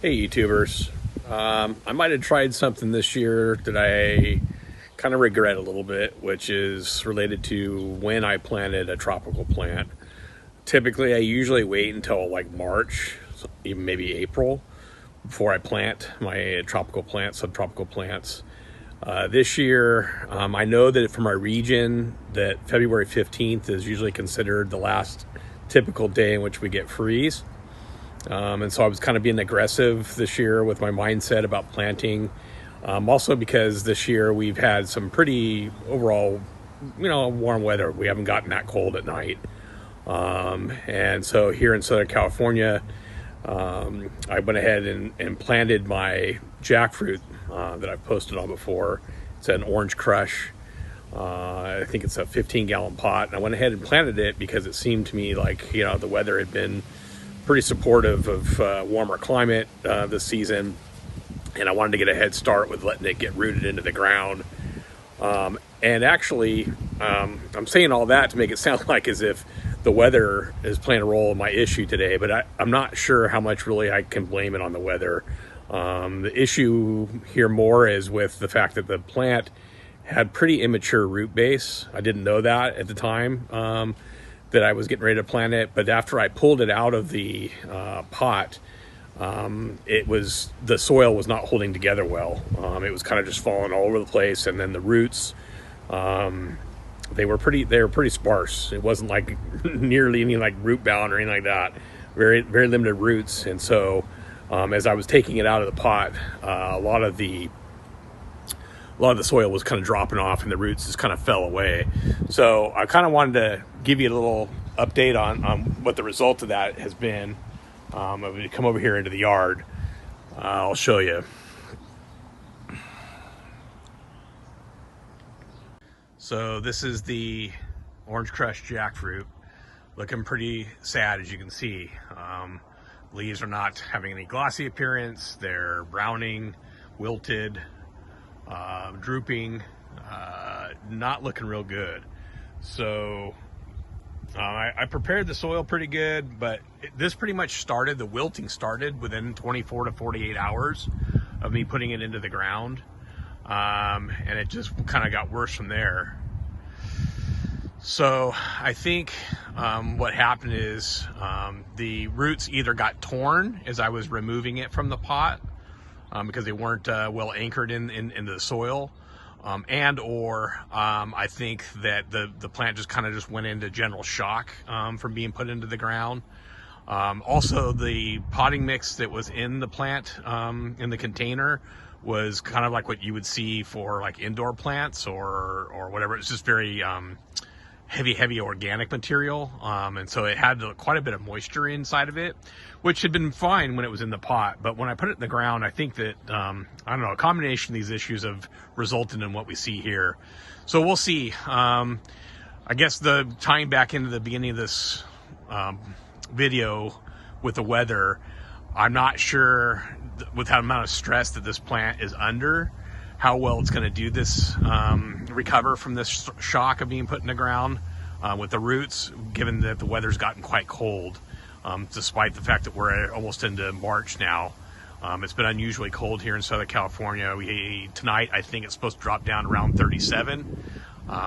Hey YouTubers, I might have tried something this year that I kind of regret a little bit, which is related to when I planted a tropical plant. Typically I usually wait until like March, even maybe April, before I plant my tropical plants, subtropical plants. This year, I know that for my region that February 15th is usually considered the last typical day in which we get freeze. And so I was kind of being aggressive this year with my mindset about planting. Also because this year we've had some pretty overall, warm weather. We haven't gotten that cold at night. And so here in Southern California, I went ahead and planted my jackfruit that I've posted on before. It's an orange crush. I think it's a 15-gallon pot. And I went ahead and planted it because it seemed to me like, the weather had been pretty supportive of warmer climate this season, and I wanted to get a head start with letting it get rooted into the ground. And actually, I'm saying all that to make it sound like as if the weather is playing a role in my issue today, but I'm not sure how much really I can blame it on the weather. The issue here more is with the fact that the plant had pretty immature root base. I didn't know that at the time that I was getting ready to plant it, but after I pulled it out of the pot, the soil was not holding together well. It was kind of just falling all over the place, and then the roots, they were pretty sparse. It wasn't like nearly any like root bound or anything like that. Very limited roots, and so as I was taking it out of the pot, a lot of the soil was kind of dropping off and the roots just kind of fell away. So I kind of wanted to give you a little update on what the result of that has been. If we come over here into the yard, I'll show you. So this is the orange crush jackfruit, looking pretty sad, as you can see. Leaves are not having any glossy appearance. They're browning, wilted, drooping, not looking real good. So I prepared the soil pretty good, but this pretty much the wilting started within 24 to 48 hours of me putting it into the ground. And it just kind of got worse from there. So I think what happened is the roots either got torn as I was removing it from the pot, because they weren't well anchored into the soil, or I think that the plant just went into general shock from being put into the ground. Also, the potting mix that was in the plant in the container was kind of like what you would see for like indoor plants or whatever. It's just very heavy organic material, and so it had quite a bit of moisture inside of it, which had been fine when it was in the pot. But when I put it in the ground, I think that I don't know, a combination of these issues have resulted in what we see here. So we'll see. I guess tying back into the beginning of this video with the weather, I'm not sure with that amount of stress that this plant is under, how well it's going to do this recover from this shock of being put in the ground with the roots, given that the weather's gotten quite cold, despite the fact that we're almost into March now. It's been unusually cold here in Southern California. Tonight, I think it's supposed to drop down around 37.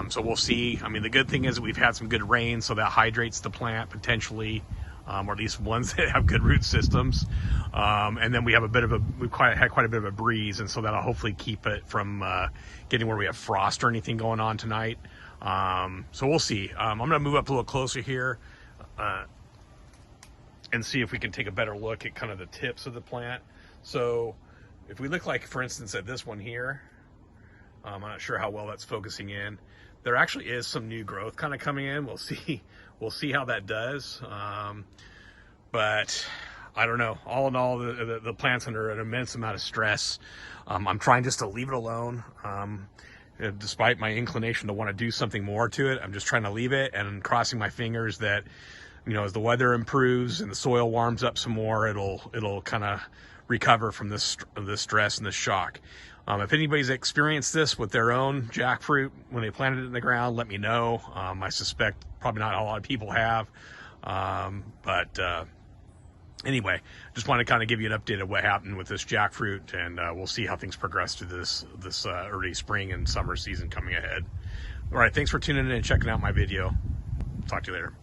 So we'll see. I mean, the good thing is that we've had some good rain, so that hydrates the plant potentially, or at least ones that have good root systems. And then we have we've had quite a bit of a breeze, and so that'll hopefully keep it from getting where we have frost or anything going on tonight. So we'll see. I'm going to move up a little closer here and see if we can take a better look at kind of the tips of the plant. So if we look like, for instance, at this one here, I'm not sure how well that's focusing in. There actually is some new growth kind of coming in. We'll see how that does. But I don't know. All in all, the plant's under an immense amount of stress. I'm trying just to leave it alone. Despite my inclination to want to do something more to it, I'm just trying to leave it and crossing my fingers that, as the weather improves and the soil warms up some more, it'll kind of recover from this stress and this shock. If anybody's experienced this with their own jackfruit when they planted it in the ground, let me know. I suspect probably not a lot of people have, but Anyway, just want to kind of give you an update of what happened with this jackfruit, and we'll see how things progress through this early spring and summer season coming ahead. All right, thanks for tuning in and checking out my video. Talk to you later.